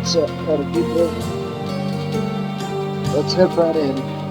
What's up, party people? Let's head right in.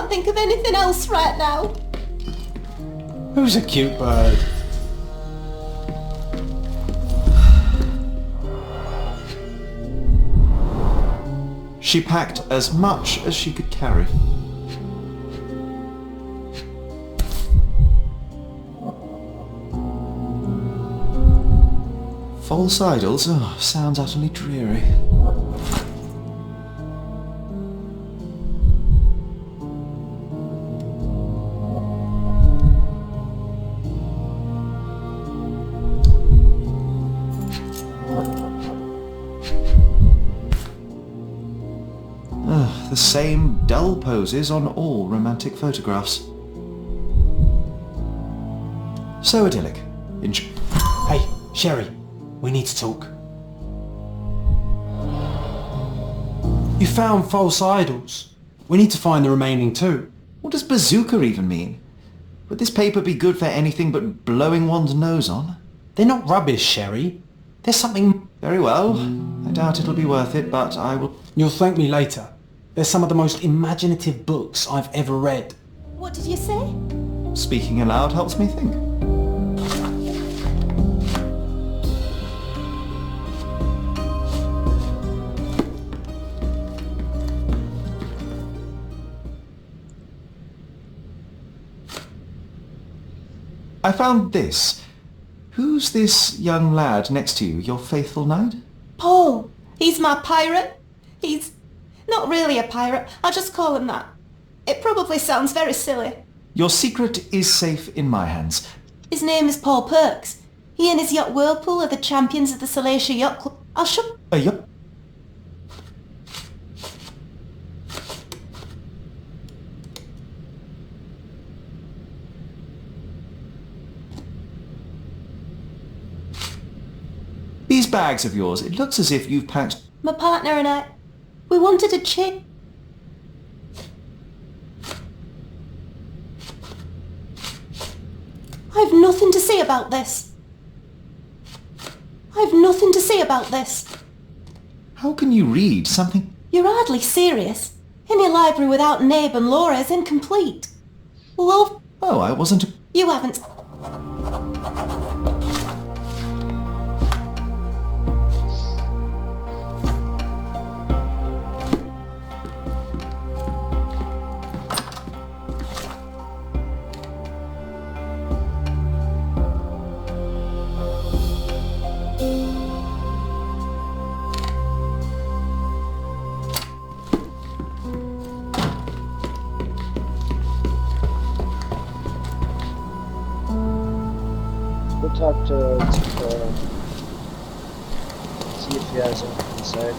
Think of anything else right now. Who's a cute bird? She packed as much as she could carry. False idols? Oh, sounds utterly dreary. The same dull poses on all romantic photographs. So idyllic. Hey, Sherry, we need to talk. You found false idols. We need to find the remaining two. What does bazooka even mean? Would this paper be good for anything but blowing one's nose on? They're not rubbish, Sherry. There's something... Very well. I doubt it'll be worth it, but I will... You'll thank me later. They're some of the most imaginative books I've ever read. What did you say? Speaking aloud helps me think. I found this. Who's this young lad next to you, your faithful knight? Paul. He's my pirate. He's not really a pirate. I'll just call him that. It probably sounds very silly. Your secret is safe in my hands. His name is Paul Perks. He and his yacht Whirlpool are the champions of the Salacia Yacht Club. I'll show... Yup. These bags of yours, it looks as if you've packed... My partner and I, we wanted a chick. I've nothing to say about this. I've nothing to say about this. How can you read something... You're hardly serious. Any library without Nabe and Laura is incomplete. Love... Oh, I wasn't... You haven't... We'll talk to see if he has anything inside.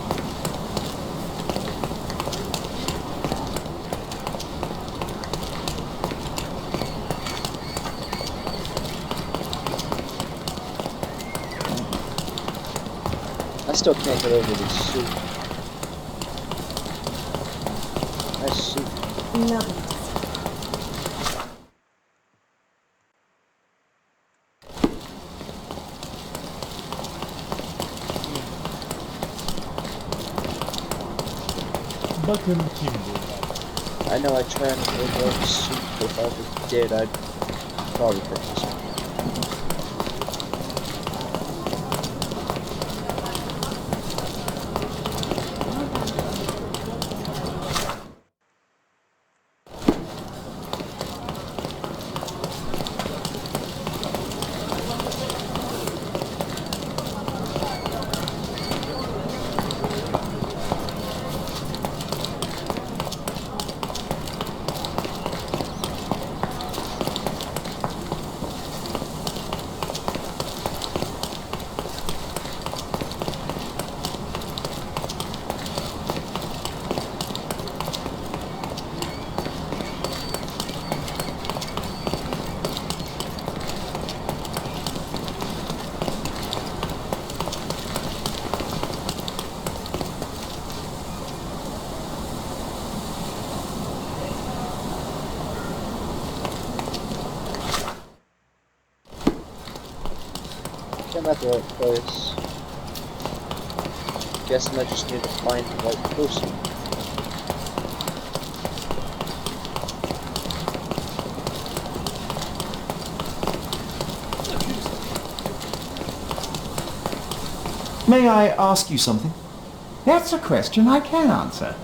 I still can't get over this suit. Nice suit. No. I know I try and avoid the suit, but if I ever did, I'd probably purchase it. I'm at the right place. Guessing I just need to find the right person. May I ask you something? That's a question I can answer.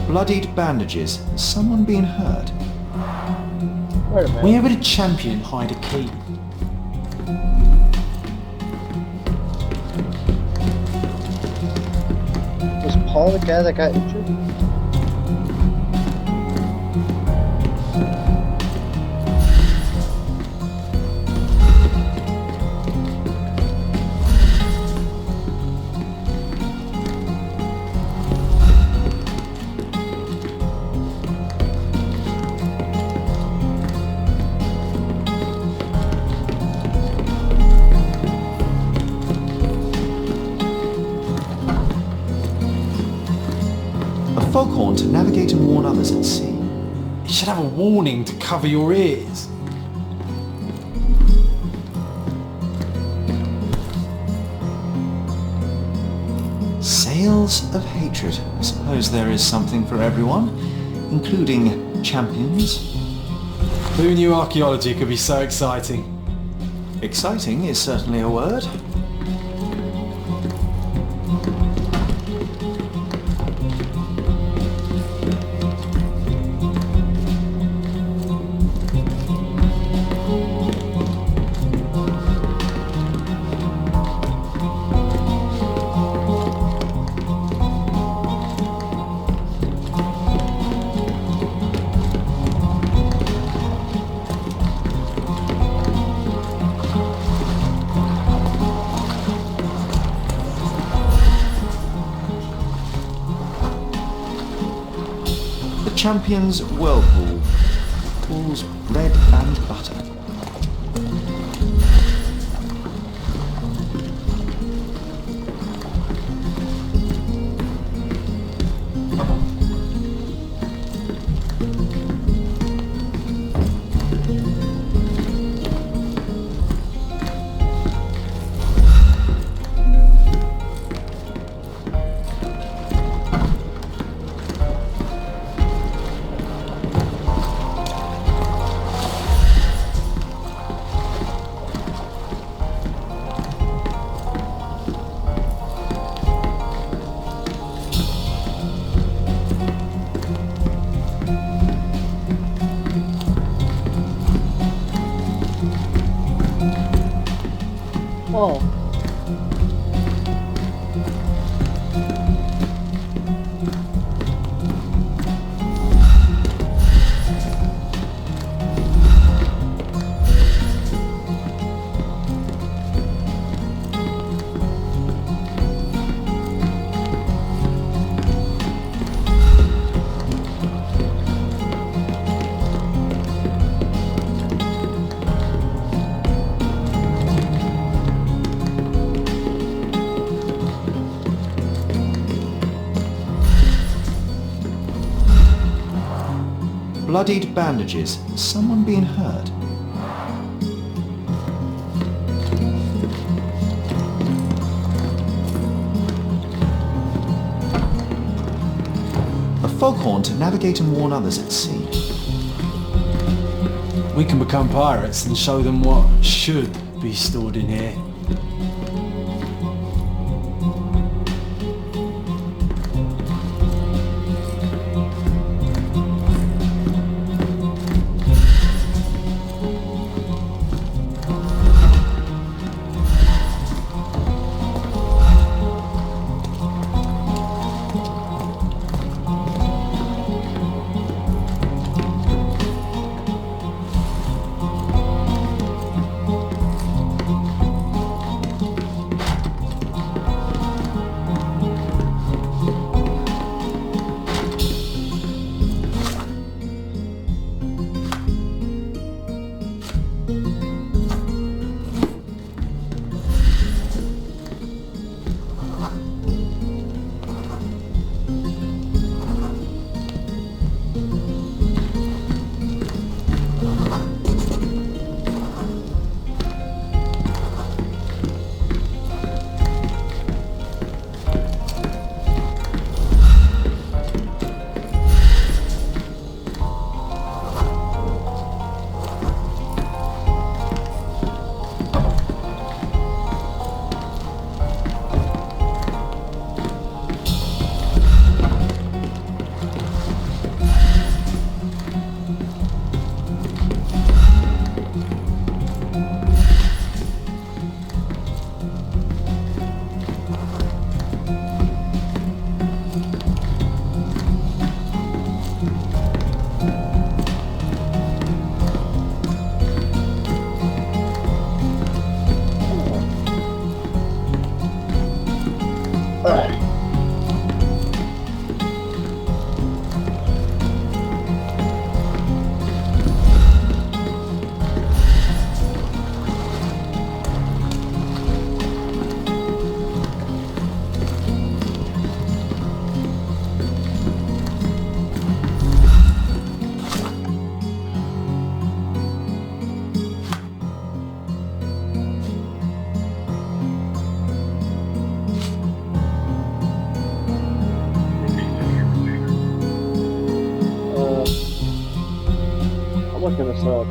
Bloodied bandages. Someone been hurt? Wait a minute. Where would a champion hide a key? Was Paul the guy that got injured? A foghorn to navigate and warn others at sea. You should have a warning to cover your ears. Sails of hatred. I suppose there is something for everyone, including champions. Who knew archaeology could be so exciting? Exciting is certainly a word. Champion's whirlpool. Pools bread and butter. Oh. Bloodied bandages. Someone been hurt? foghorn to navigate and warn others at sea. We can become pirates and show them what should be stored in here. I'm not gonna stop.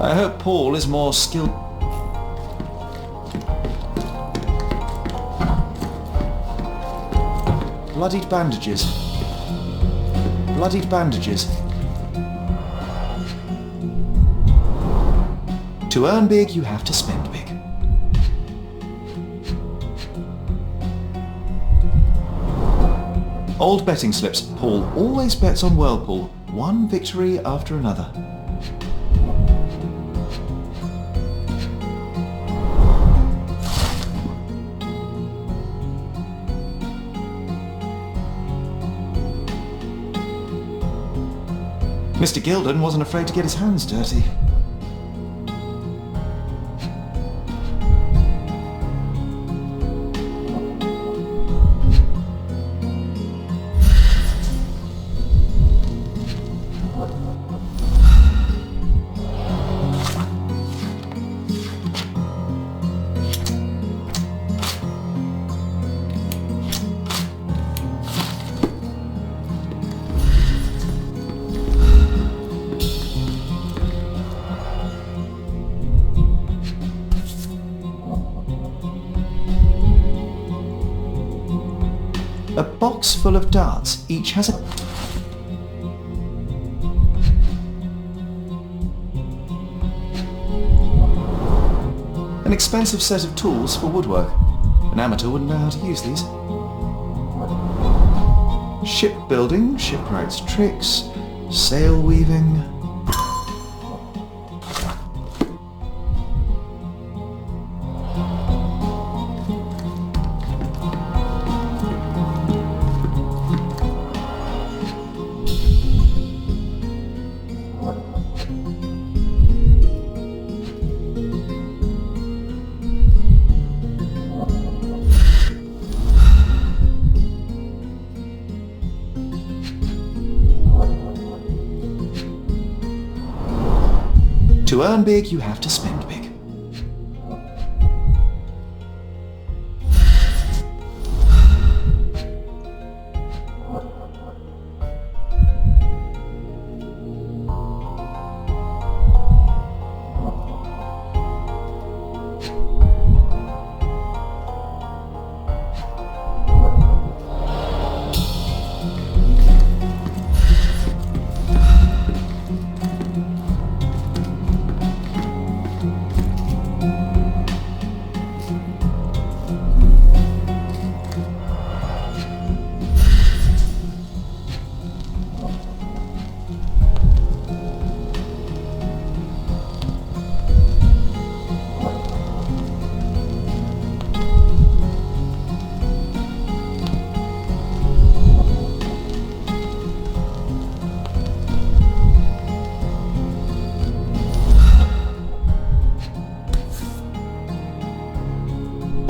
I hope Paul is more skilled. Bloodied bandages. Bloodied bandages. To earn big, you have to spend big. Old betting slips. Paul always bets on Whirlpool. One victory after another. Mr. Gilden wasn't afraid to get his hands dirty. A box full of darts. Each has a... An expensive set of tools for woodwork. An amateur wouldn't know how to use these. Shipbuilding, shipwright's tricks, sail weaving... To earn big, you have to spend big.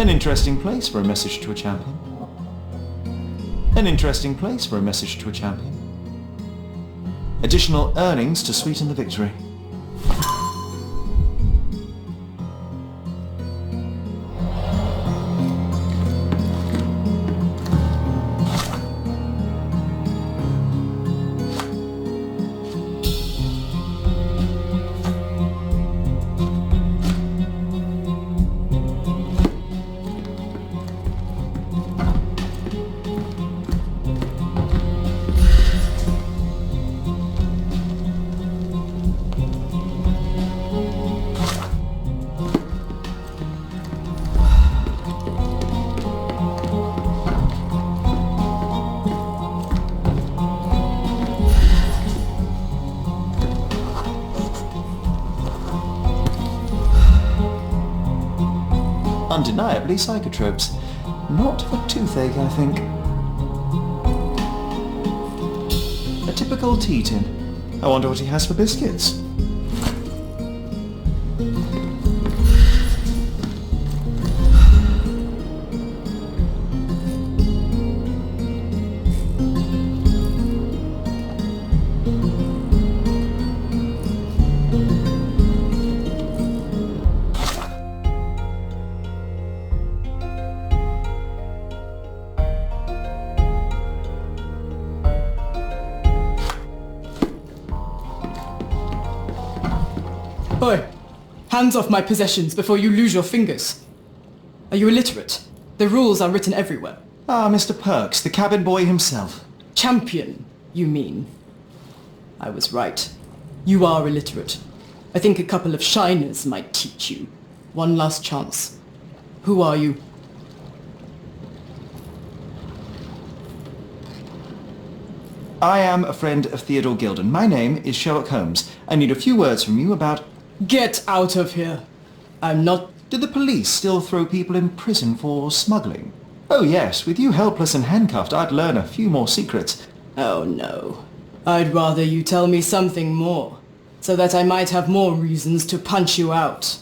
An interesting place for a message to a champion. An interesting place for a message to a champion. Additional earnings to sweeten the victory. Undeniably psychotropes. Not for toothache, I think. A typical tea tin. I wonder what he has for biscuits. Oi! Hands off my possessions before you lose your fingers. Are you illiterate? The rules are written everywhere. Ah, Mr. Perks, the cabin boy himself. Champion, you mean? I was right. You are illiterate. I think a couple of shiners might teach you. One last chance. Who are you? I am a friend of Theodore Gilden. My name is Sherlock Holmes. I need a few words from you about... Get out of here. I'm not... Do the police still throw people in prison for smuggling? Oh yes, with you helpless and handcuffed, I'd learn a few more secrets. Oh no. I'd rather you tell me something more, so that I might have more reasons to punch you out.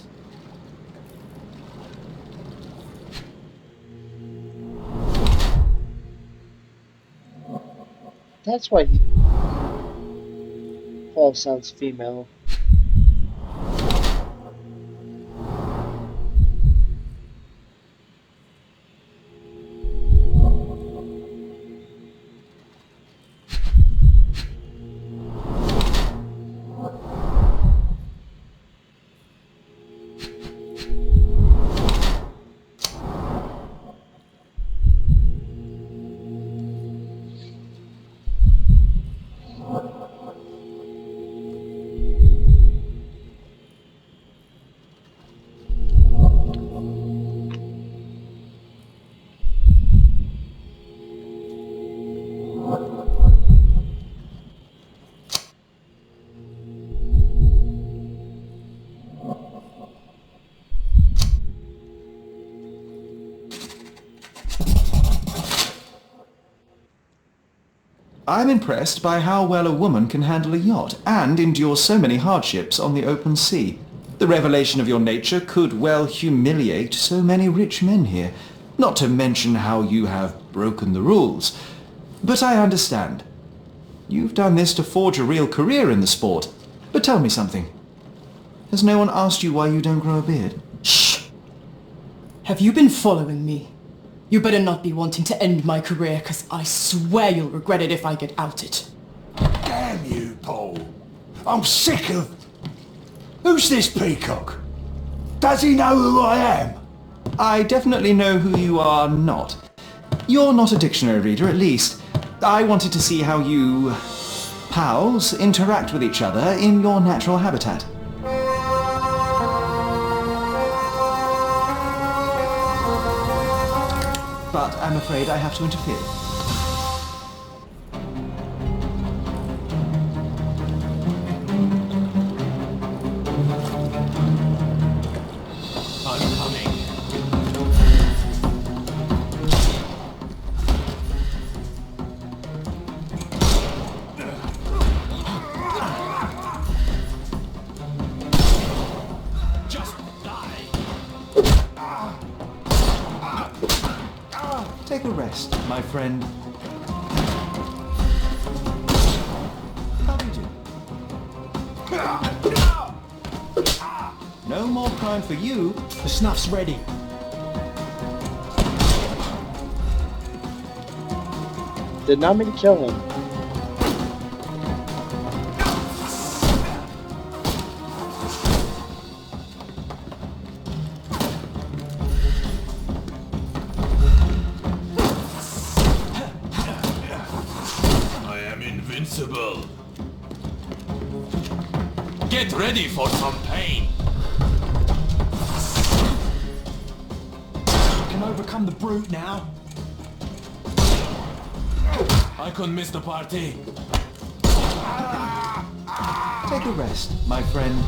That's why Paul sounds female. I'm impressed by how well a woman can handle a yacht and endure so many hardships on the open sea. The revelation of your nature could well humiliate so many rich men here, not to mention how you have broken the rules. But I understand. You've done this to forge a real career in the sport. But tell me something. Has no one asked you why you don't grow a beard? Shh! Have you been following me? You better not be wanting to end my career, 'cause I swear you'll regret it if I get outed. Damn you, Paul. I'm sick of... Who's this peacock? Does he know who I am? I definitely know who you are not. You're not a dictionary reader, at least. I wanted to see how you... pals interact with each other in your natural habitat. But I'm afraid I have to interfere. I'm coming. Just die. Take a rest, my friend. How do you do? No more crime for you. The snuff's ready. Did not mean to kill him. I am invincible. Get ready for some pain. You can overcome the brute now. I couldn't miss the party. Take a rest, my friend.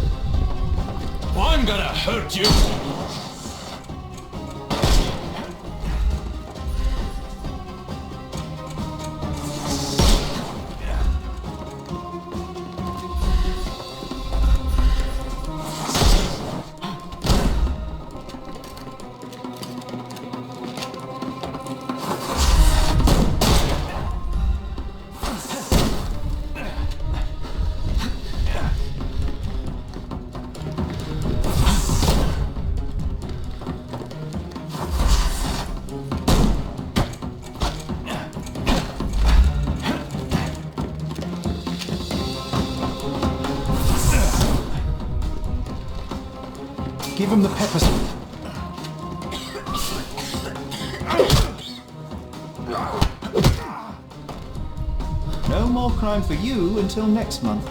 I'm gonna hurt you. Give him the pepper spray. No more crime for you until next month.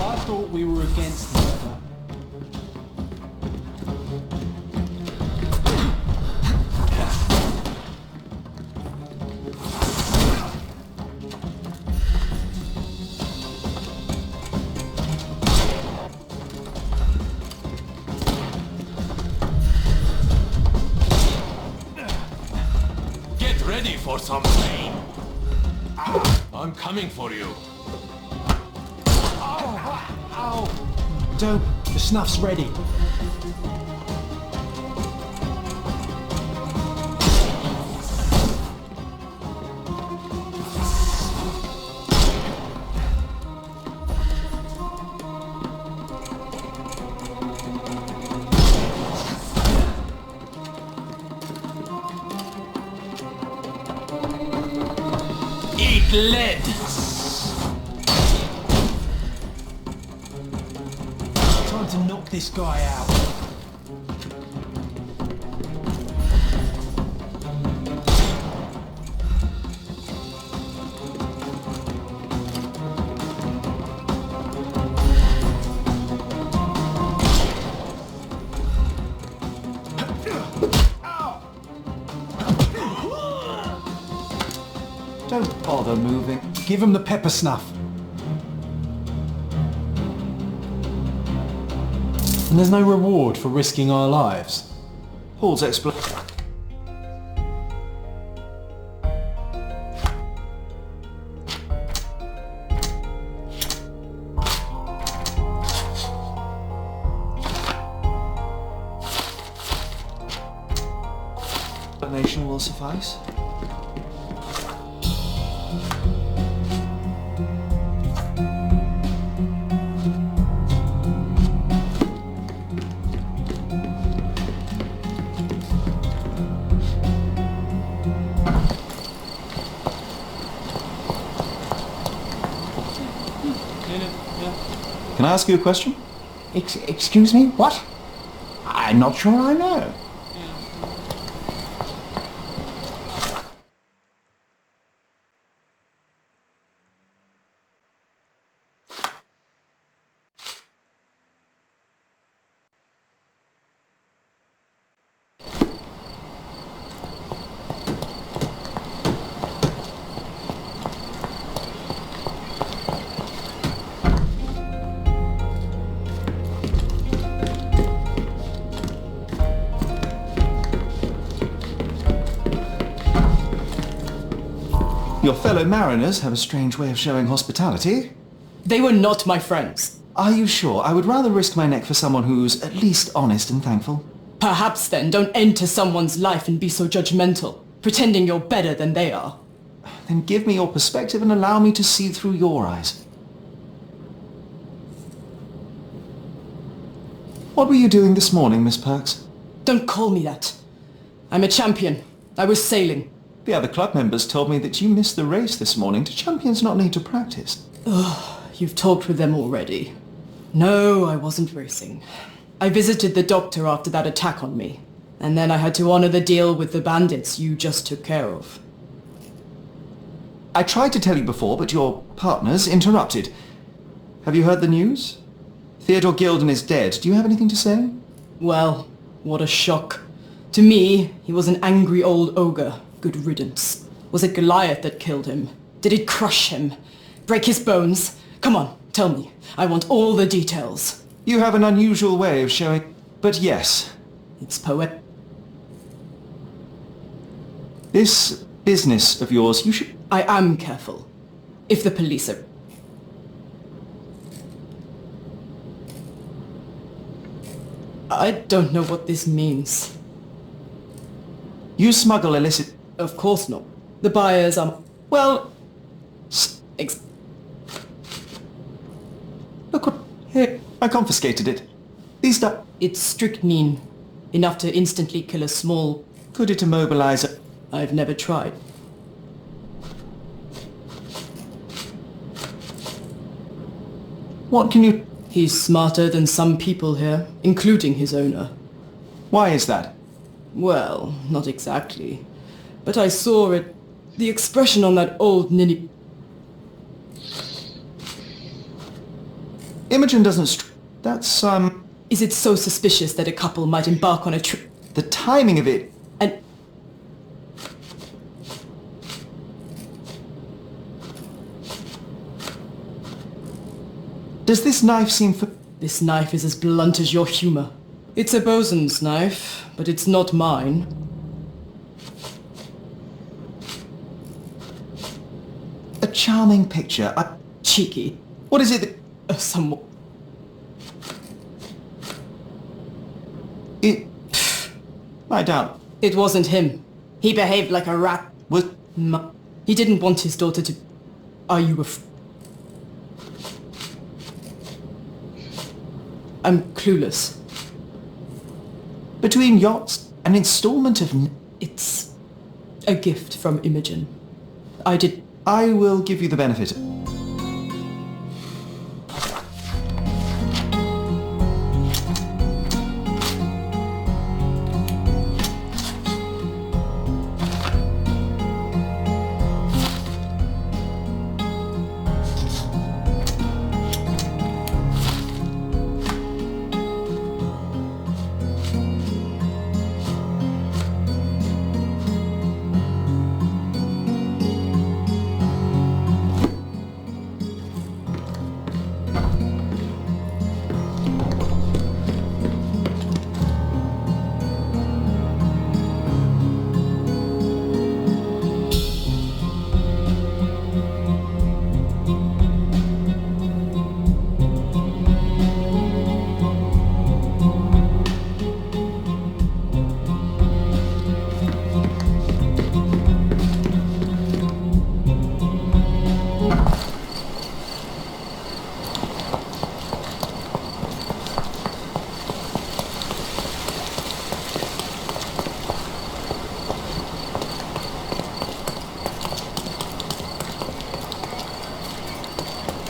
I thought we were against each other. Get ready for some pain. I'm coming for you. Dope. The snuff's ready. Eat lead. Time to knock this guy out. Don't bother moving. Give him the pepper snuff. And there's no reward for risking our lives. Paul's explanation will suffice. Can I ask you a question? Excuse me, what? I'm not sure I know. Your fellow mariners have a strange way of showing hospitality. They were not my friends. Are you sure? I would rather risk my neck for someone who's at least honest and thankful. Perhaps then don't enter someone's life and be so judgmental, pretending you're better than they are. Then give me your perspective and allow me to see through your eyes. What were you doing this morning, Miss Perks? Don't call me that. I'm a champion. I was sailing. The other club members told me that you missed the race this morning. Do champions not need to practice? You've talked with them already. No, I wasn't racing. I visited the doctor after that attack on me. And then I had to honor the deal with the bandits you just took care of. I tried to tell you before, but your partners interrupted. Have you heard the news? Theodore Gilden is dead. Do you have anything to say? Well, what a shock. To me, he was an angry old ogre. Good riddance. Was it Goliath that killed him? Did it crush him? Break his bones? Come on, tell me. I want all the details. You have an unusual way of showing... But yes, It's poet. this business of yours, you should... I am careful. If the police are... I don't know what this means. You smuggle illicit... Of course not. The buyers are... Well, look what... Here, I confiscated it. These stuff... It's strychnine. Enough to instantly kill a small... Could it immobilize a... I've never tried. What can you... He's smarter than some people here, including his owner. Why is that? Well, not exactly. But I saw it. The expression on that old ninny... Imogen doesn't... That's, Is it so suspicious that a couple might embark on a trip? the timing of it... And... Does this knife seem for... This knife is as blunt as your humor. It's a bosun's knife, but it's not mine. A charming picture. Cheeky. What is it that... Somewhat. It... I doubt... It wasn't him. He behaved like a rat. Was... He didn't want his daughter to... Are you I'm clueless. Between yachts, an installment of... It's a gift from Imogen. I will give you the benefit.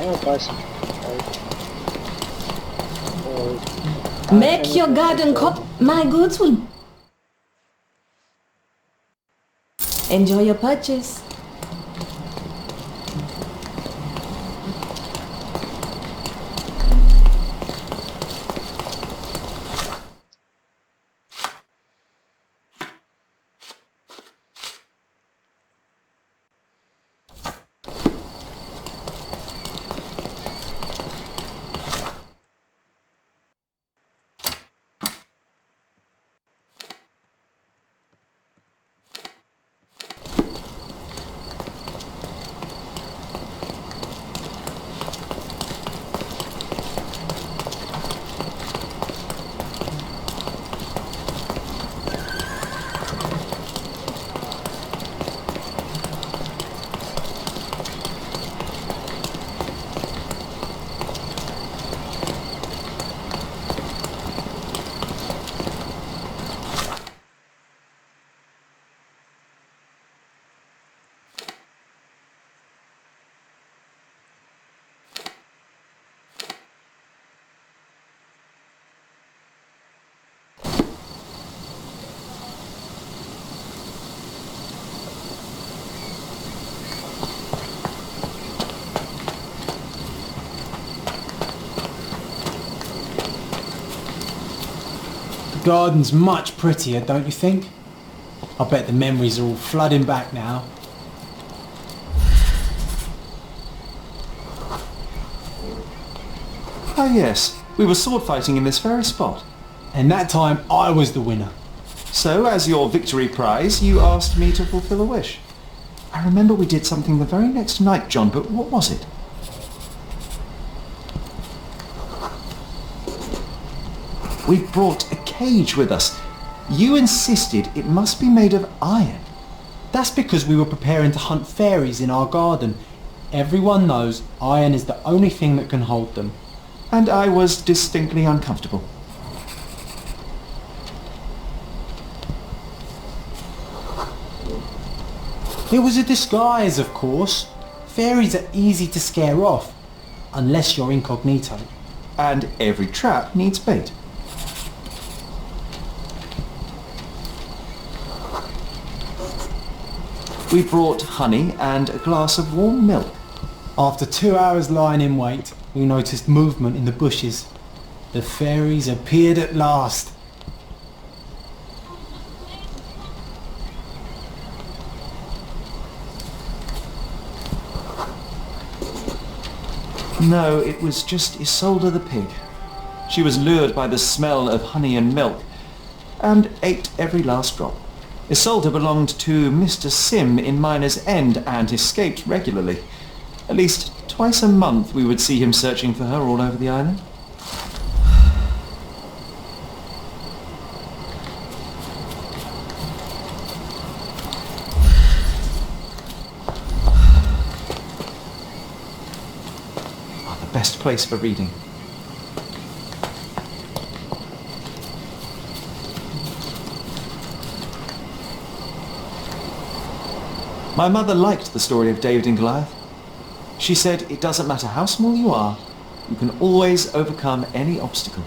I'm gonna buy some. Make your garden my goods will... Enjoy your purchase. The garden's much prettier, don't you think? I bet the memories are all flooding back now. Ah yes, we were sword fighting in this very spot. And that time I was the winner. So, as your victory prize, you asked me to fulfill a wish. I remember we did something the very next night, John, but what was it? We brought a cage with us. You insisted it must be made of iron. That's because we were preparing to hunt fairies in our garden. Everyone knows iron is the only thing that can hold them. And I was distinctly uncomfortable. It was a disguise, of course. Fairies are easy to scare off, unless you're incognito. And every trap needs bait. We brought honey and a glass of warm milk. After 2 hours lying in wait, we noticed movement in the bushes. The fairies appeared at last. No, it was just Isolde the pig. She was lured by the smell of honey and milk and ate every last drop. Isolde belonged to Mr. Sim in Miner's End and escaped regularly. At least twice a month we would see him searching for her all over the island. The best place for reading. My mother liked the story of David and Goliath. She said it doesn't matter how small you are, you can always overcome any obstacle.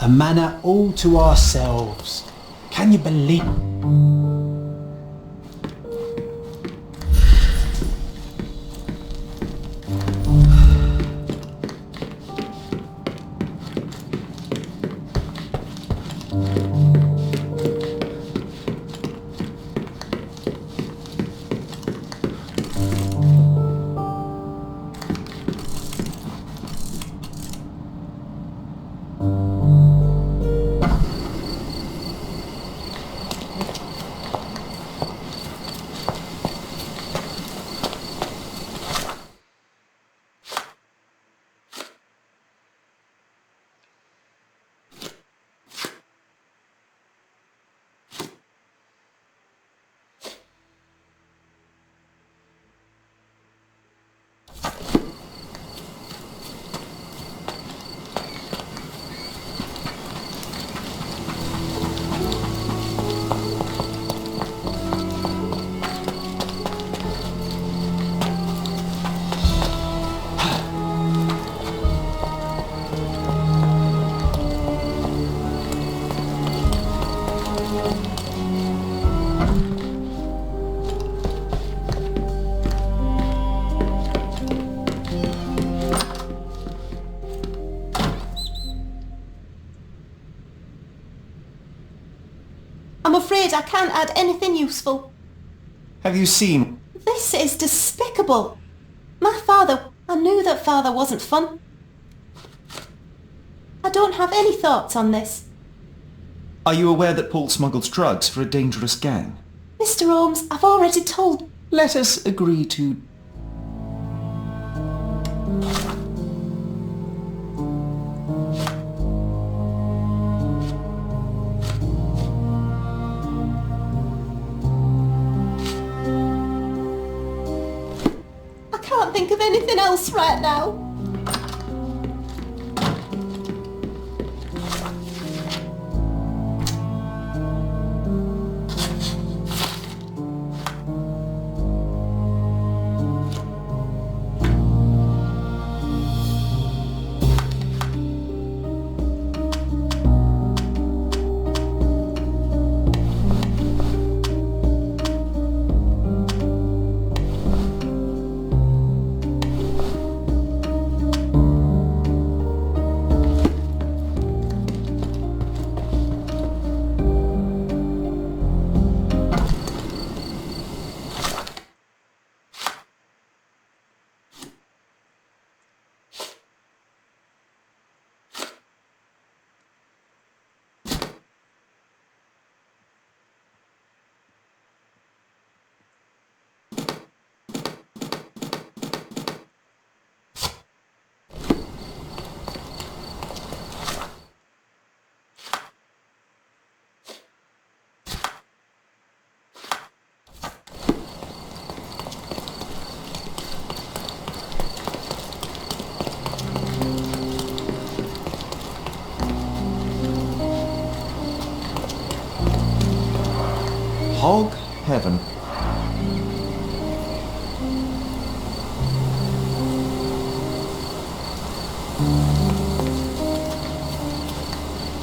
A manor all to ourselves. Can you believe? afraid I can't add anything useful. Have you seen... This is despicable. I knew that father wasn't fun. I don't have any thoughts on this. Are you aware that Paul smuggles drugs for a dangerous gang? Mr. Holmes, I've already told... Let us agree to... I can't think of anything else right now. Hog heaven.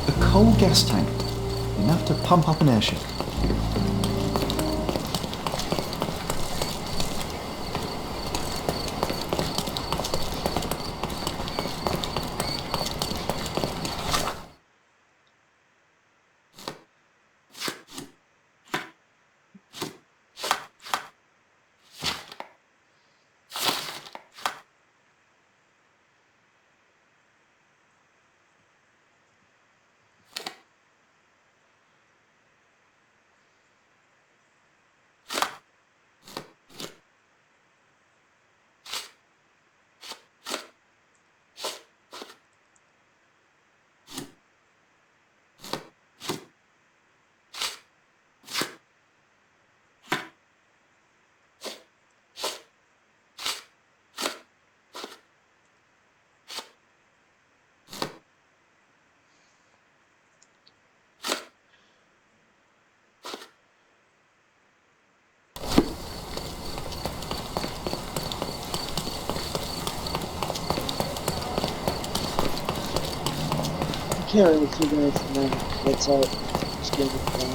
A coal gas tank. Enough to pump up an airship. Can't really figure anything out. That's out. Just getting it done.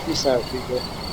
Peace out, people.